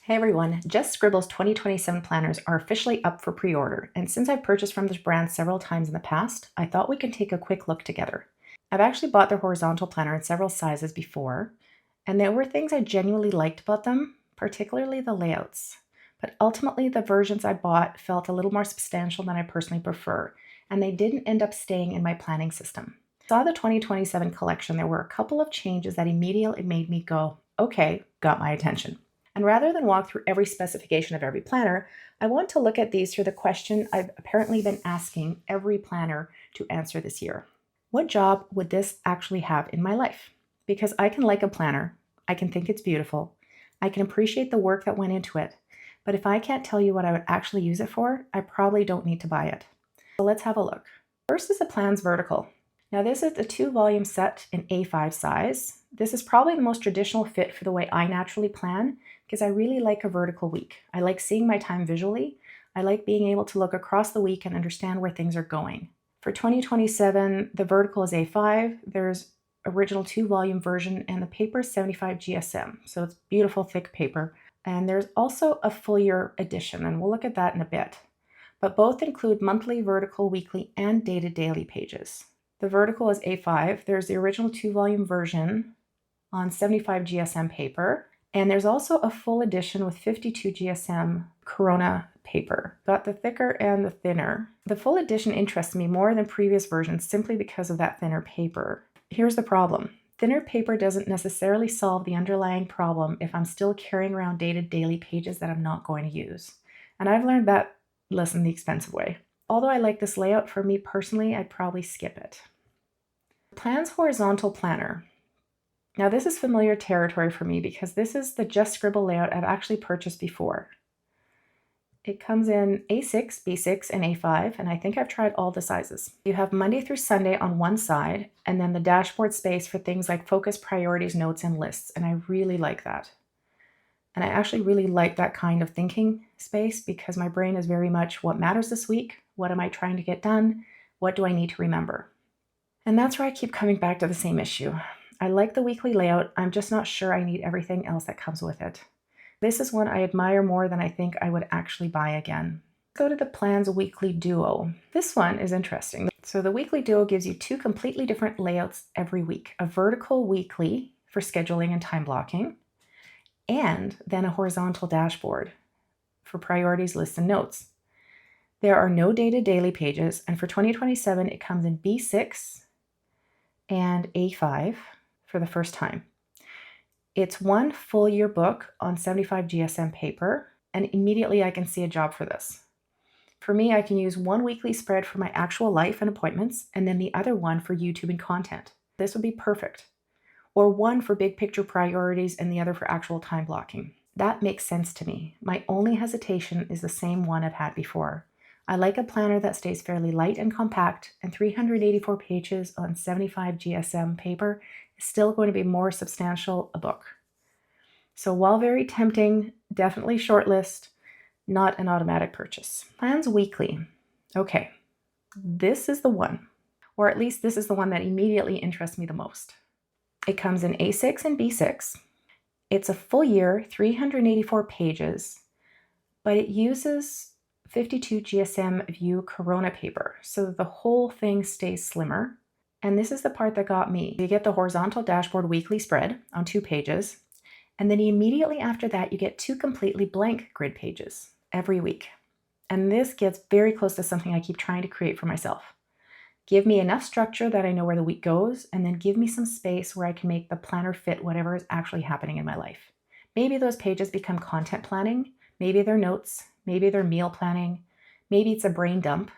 Hey everyone, Just Scribble's 2027 planners are officially up for pre-order, and since I've purchased from this brand several times in the past, I thought we could take a quick look together. I've actually bought their horizontal planner in several sizes before, and there were things I genuinely liked about them, particularly the layouts. But ultimately, the versions I bought felt a little more substantial than I personally prefer, and they didn't end up staying in my planning system. I saw the 2027 collection, there were a couple of changes that immediately made me go, okay, got my attention. And rather than walk through every specification of every planner, I want to look at these through the question I've apparently been asking every planner to answer this year. What job would this actually have in my life? Because I can like a planner, I can think it's beautiful, I can appreciate the work that went into it, but if I can't tell you what I would actually use it for, I probably don't need to buy it. So let's have a look. First is the Plans Vertical. Now this is a 2-volume set in A5 size. This is probably the most traditional fit for the way I naturally plan because I really like a vertical week. I like seeing my time visually. I like being able to look across the week and understand where things are going. For 2027, the vertical is A5. There's original 2-volume version and the paper is 75 GSM. So it's beautiful thick paper. And there's also a full year edition, and we'll look at that in a bit. But both include monthly, vertical, weekly, and dated daily pages. The vertical is A5. There's the original 2-volume version on 75 GSM paper. And there's also a full edition with 52 GSM Corona paper. Got the thicker and the thinner. The full edition interests me more than previous versions simply because of that thinner paper. Here's the problem. Thinner paper doesn't necessarily solve the underlying problem if I'm still carrying around dated daily pages that I'm not going to use. And I've learned that lesson the expensive way. Although I like this layout, for me personally, I'd probably skip it. Plans Horizontal Planner. Now this is familiar territory for me because this is the Just Scribble layout I've actually purchased before. It comes in A6, B6, and A5, and I think I've tried all the sizes. You have Monday through Sunday on one side, and then the dashboard space for things like focus, priorities, notes, and lists, and I really like that. And I actually really like that kind of thinking space because my brain is very much what matters this week, what am I trying to get done, what do I need to remember? And that's where I keep coming back to the same issue. I like the weekly layout, I'm just not sure I need everything else that comes with it. This is one I admire more than I think I would actually buy again. Go to the Plans Weekly Duo. This one is interesting. So the Weekly Duo gives you 2 completely different layouts every week. A vertical weekly for scheduling and time blocking, and then a horizontal dashboard for priorities, lists, and notes. There are no dated daily pages, and for 2027 it comes in B6 and A5 for the first time. It's one full year book on 75 GSM paper, and immediately I can see a job for this. For me, I can use one weekly spread for my actual life and appointments, and then the other one for YouTube and content. This would be perfect. Or one for big picture priorities and the other for actual time blocking. That makes sense to me. My only hesitation is the same one I've had before. I like a planner that stays fairly light and compact, and 384 pages on 75 GSM paper is still going to be more substantial a book. So while very tempting, definitely shortlist, not an automatic purchase. Plans Weekly. Okay, this is the one, or at least this is the one that immediately interests me the most. It comes in A6 and B6. It's a full year, 384 pages, but it uses 52 GSM View Corona paper, so that the whole thing stays slimmer. And this is the part that got me. You get the horizontal dashboard weekly spread on 2 pages, and then immediately after that, you get 2 completely blank grid pages every week. And this gets very close to something I keep trying to create for myself. Give me enough structure that I know where the week goes, and then give me some space where I can make the planner fit whatever is actually happening in my life. Maybe those pages become content planning, maybe they're notes, maybe they're meal planning, maybe it's a brain dump,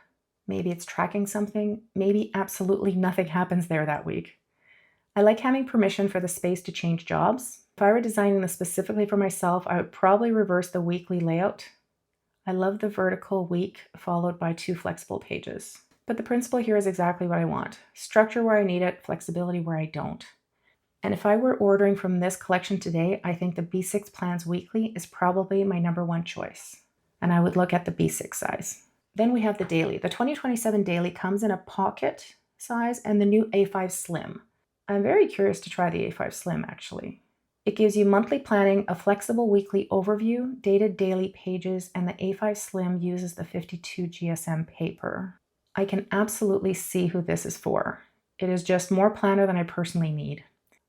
maybe it's tracking something, maybe absolutely nothing happens there that week. I like having permission for the space to change jobs. If I were designing this specifically for myself, I would probably reverse the weekly layout. I love the vertical week followed by 2 flexible pages. But the principle here is exactly what I want. Structure where I need it, flexibility where I don't. And if I were ordering from this collection today, I think the B6 Plans Weekly is probably my #1 choice. And I would look at the B6 size. Then we have the daily. The 2027 daily comes in a pocket size and the new A5 Slim. I'm very curious to try the A5 Slim actually. It gives you monthly planning, a flexible weekly overview, dated daily pages, and the A5 Slim uses the 52 GSM paper. I can absolutely see who this is for. It is just more planner than I personally need.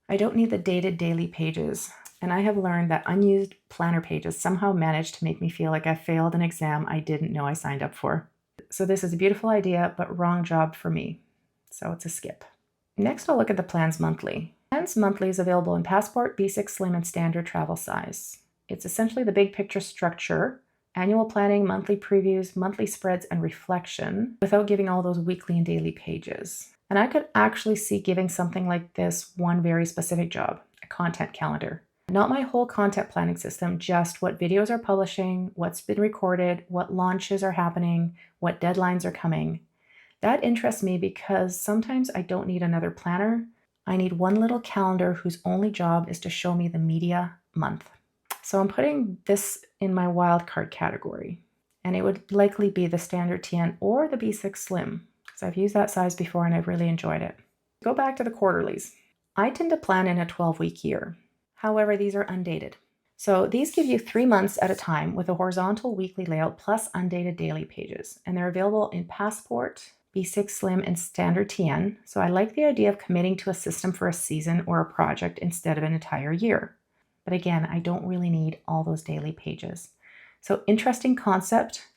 I don't need the dated daily pages, and I have learned that unused planner pages somehow manage to make me feel like I failed an exam I didn't know I signed up for. So this is a beautiful idea, but wrong job for me. So it's a skip. Next, I'll look at the Plans Monthly. Plans Monthly is available in Passport, B6 Slim, and Standard travel size. It's essentially the big picture structure, annual planning, monthly previews, monthly spreads, and reflection, without giving all those weekly and daily pages. And I could actually see giving something like this one very specific job, a content calendar. Not my whole content planning system, just what videos are publishing, what's been recorded, what launches are happening, what deadlines are coming. That interests me because sometimes I don't need another planner. I need one little calendar whose only job is to show me the media month. So I'm putting this in my wildcard category, and it would likely be the Standard TN or the B6 Slim, because I've used that size before and I've really enjoyed it. Go back to the quarterlies. I tend to plan in a 12-week year. However, these are undated. So these give you 3 months at a time with a horizontal weekly layout plus undated daily pages, and they're available in Passport, B6 Slim, and Standard TN. So I like the idea of committing to a system for a season or a project instead of an entire year. But again, I don't really need all those daily pages. So interesting concept,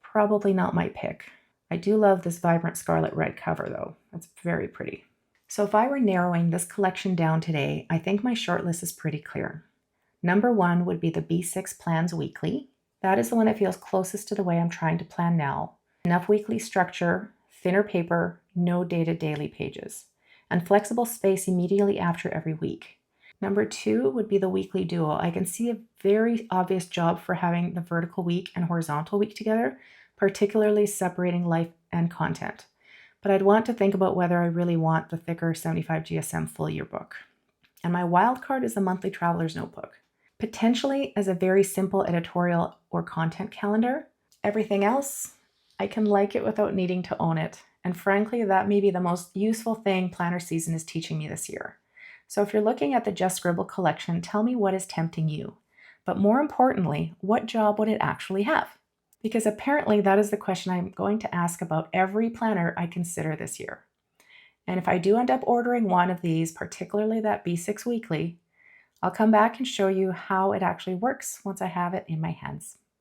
probably not my pick. I do love this vibrant scarlet red cover though. That's very pretty. So if I were narrowing this collection down today, I think my shortlist is pretty clear. Number 1 would be the B6 Plans Weekly. That is the one that feels closest to the way I'm trying to plan now. Enough weekly structure, thinner paper, no dated daily pages, and flexible space immediately after every week. Number 2 would be the Weekly Duo. I can see a very obvious job for having the vertical week and horizontal week together, particularly separating life and content. But I'd want to think about whether I really want the thicker 75 GSM full year book. And my wild card is the Monthly Traveler's Notebook, potentially as a very simple editorial or content calendar. Everything else, I can like it without needing to own it. And frankly, that may be the most useful thing planner season is teaching me this year. So if you're looking at the Just Scribble collection, tell me what is tempting you. But more importantly, what job would it actually have? Because apparently that is the question I'm going to ask about every planner I consider this year. And if I do end up ordering one of these, particularly that B6 Weekly, I'll come back and show you how it actually works once I have it in my hands.